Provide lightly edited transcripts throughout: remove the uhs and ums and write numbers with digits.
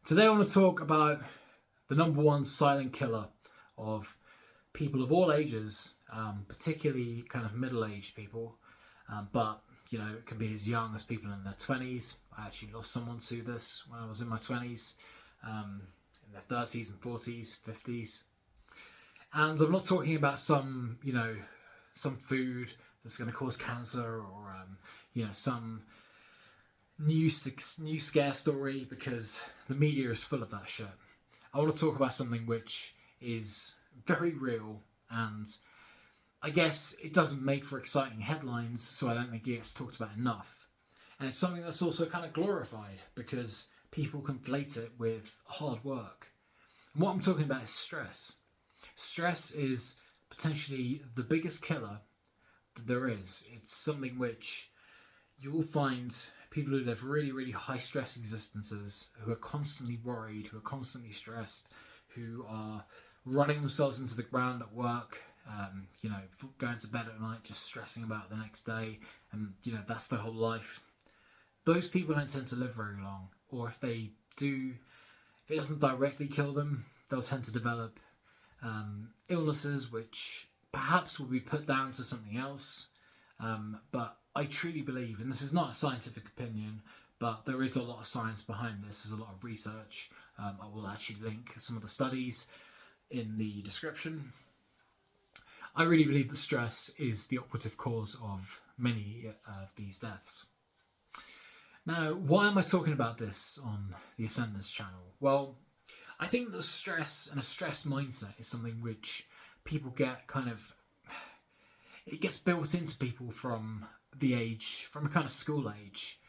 Today I want to talk about the number one silent killer of people of all ages, particularly kind of middle-aged people, but it can be as young as people in their 20s. I actually lost someone to this when I was in my 20s, in their 30s and 40s, 50s. And I'm not talking about some food that's going to cause cancer or, some new scare story, because the media is full of that shit. I want to talk about something which is very real, and I guess it doesn't make for exciting headlines, so I don't think it gets talked about enough. And it's something that's also kind of glorified because people conflate it with hard work. And what I'm talking about is stress. Stress is potentially the biggest killer that there is. It's something which you will find people who live really, really high stress existences, who are constantly worried, who are constantly stressed, who are running themselves into the ground at work, going to bed at night just stressing about the next day, and that's their whole life. Those people don't tend to live very long, or if they do, if it doesn't directly kill them, they'll tend to develop illnesses which perhaps will be put down to something else. But I truly believe, and this is not a scientific opinion, but there is a lot of science behind this. There's a lot of research. I will actually link some of the studies in the description. I really believe that stress is the operative cause of many of these deaths. Now, why am I talking about this on the Ascenders channel? Well, I think that stress and a stress mindset is something which people get it gets built into people from a kind of school age.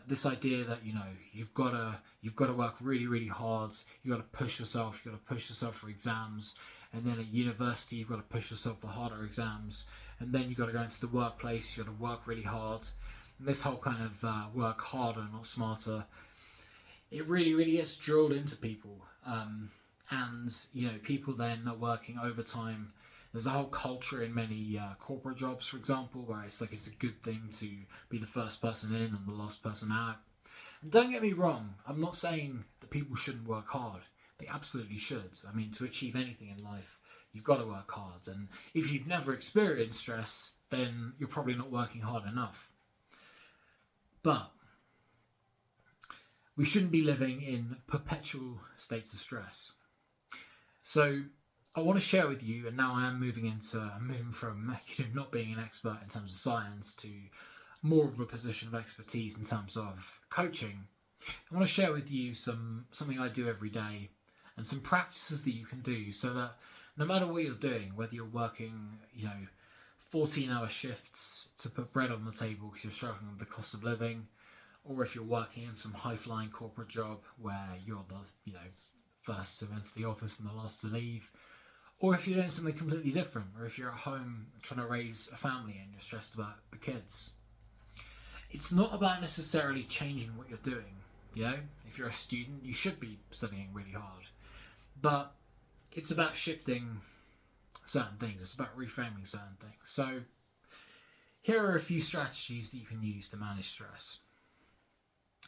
This idea that you've got to work really, really hard. You've got to push yourself. You've got to push yourself for exams, and then at university you've got to push yourself for harder exams, and then you've got to go into the workplace. You've got to work really hard. And this whole kind of work harder, not smarter, it really, really gets drilled into people. And people then are working overtime. There's a whole culture in many corporate jobs, for example, where it's a good thing to be the first person in and the last person out. And don't get me wrong, I'm not saying that people shouldn't work hard. They absolutely should. I mean, to achieve anything in life, you've got to work hard. And if you've never experienced stress, then you're probably not working hard enough. But we shouldn't be living in perpetual states of stress. So I want to share with you, and now I'm moving from not being an expert in terms of science to more of a position of expertise in terms of coaching. I want to share with you something I do every day and some practices that you can do so that no matter what you're doing, whether you're working 14-hour shifts to put bread on the table because you're struggling with the cost of living, or if you're working in some high-flying corporate job where you're the first to enter the office and the last to leave, or if you're doing something completely different, or if you're at home trying to raise a family and you're stressed about the kids. It's not about necessarily changing what you're doing. If you're a student, you should be studying really hard. But it's about shifting certain things. It's about reframing certain things. So here are a few strategies that you can use to manage stress.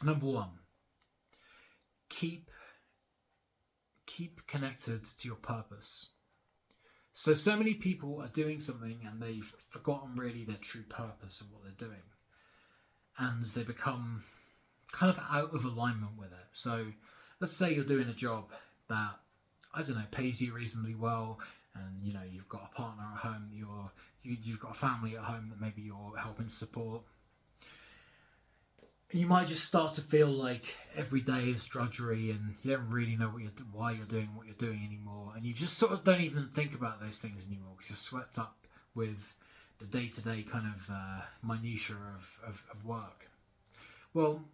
Number one, keep connected to your purpose. So many people are doing something and they've forgotten really their true purpose of what they're doing. And they become kind of out of alignment with it. So let's say you're doing a job that, pays you reasonably well, and you've got a partner at home that you've got a family at home that maybe you're helping support. You might just start to feel like every day is drudgery and you don't really know why you're doing what you're doing anymore, and you just sort of don't even think about those things anymore because you're swept up with the day-to-day kind of minutiae of work. Well,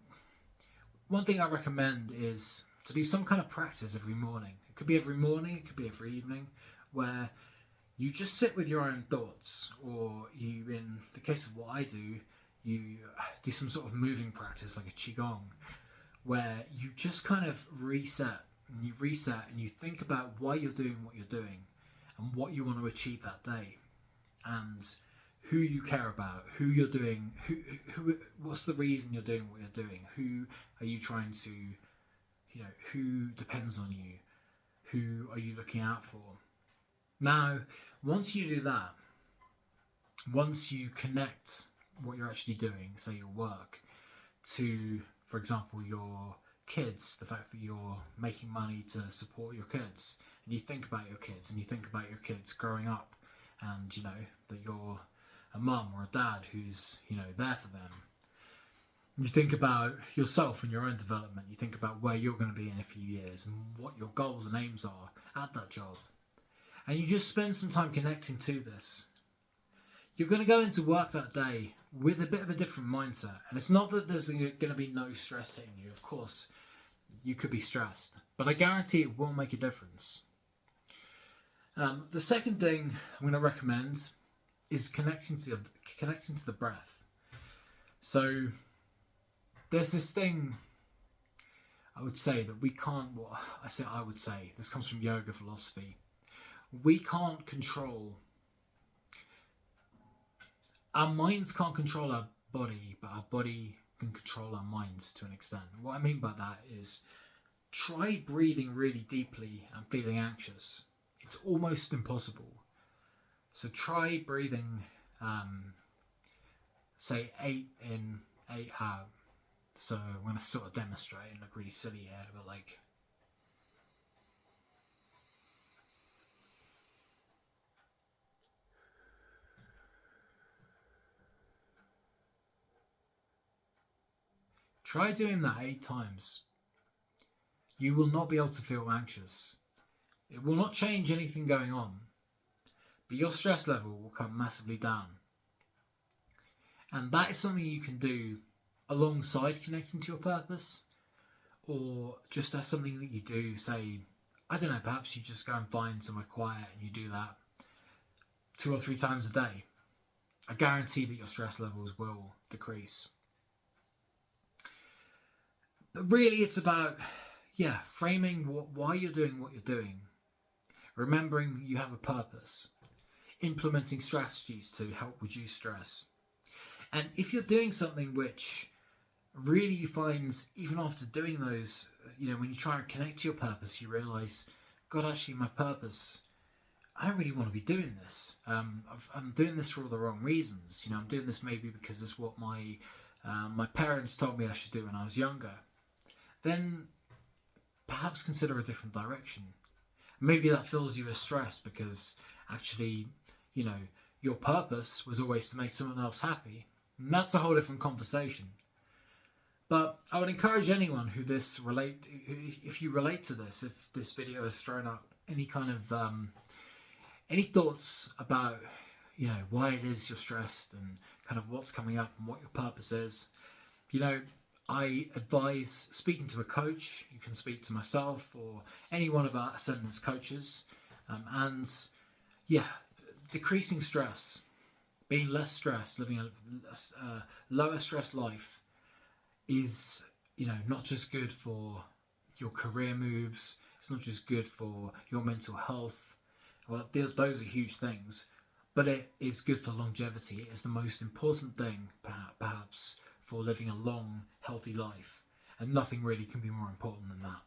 one thing I recommend is to do some kind of practice every morning. It could be every morning, it could be every evening, where you just sit with your own thoughts, or you, in the case of what I do, you do some sort of moving practice like a qigong, where you just kind of reset and you think about why you're doing what you're doing and what you want to achieve that day, and who you care about, who you're doing, who what's the reason you're doing what you're doing, who are you trying to who depends on you, who are you looking out for. Now, once you do that, once you connect what you're actually doing, say your work, to, for example, your kids, the fact that you're making money to support your kids, and you think about your kids, and you think about your kids growing up, and that you're a mum or a dad who's there for them. You think about yourself and your own development. You think about where you're going to be in a few years and what your goals and aims are at that job. And you just spend some time connecting to this. You're going to go into work that day with a bit of a different mindset. And it's not that there's going to be no stress hitting you. Of course, you could be stressed. But I guarantee it will make a difference. The second thing I'm going to recommend is connecting to the breath. So there's this thing I would say that we can't, well, I would say, this comes from yoga philosophy. We can't control, our minds can't control our body, but our body can control our minds to an extent. And what I mean by that is, try breathing really deeply and feeling anxious. It's almost impossible. So try breathing, say 8 in, 8 out. So I'm going to sort of demonstrate and look really silly here, but try doing that 8 times. You will not be able to feel anxious. It will not change anything going on, but your stress level will come massively down. And that is something you can do alongside connecting to your purpose, or just as something that you do, say, I don't know, perhaps you just go and find somewhere quiet and you do that 2 or 3 times a day. I guarantee that your stress levels will decrease. But really it's about, framing why you're doing what you're doing, remembering that you have a purpose, implementing strategies to help reduce stress. And if you're doing something which really you find, even after doing those, when you try and connect to your purpose, you realise, God, actually my purpose, I don't really want to be doing this. I'm doing this for all the wrong reasons. I'm doing this maybe because it's what my parents told me I should do when I was younger. Then perhaps consider a different direction. Maybe that fills you with stress because actually, your purpose was always to make someone else happy. And that's a whole different conversation. But I would encourage anyone if you relate to this, if this video has thrown up any kind of, any thoughts about, why it is you're stressed and kind of what's coming up and what your purpose is, I advise speaking to a coach. You can speak to myself or any one of our Ascendance coaches. Decreasing stress, being less stressed, living a lower stress life is, not just good for your career moves. It's not just good for your mental health. Well, those are huge things, but it is good for longevity. It is the most important thing, perhaps, for living a long, healthy life. And nothing really can be more important than that.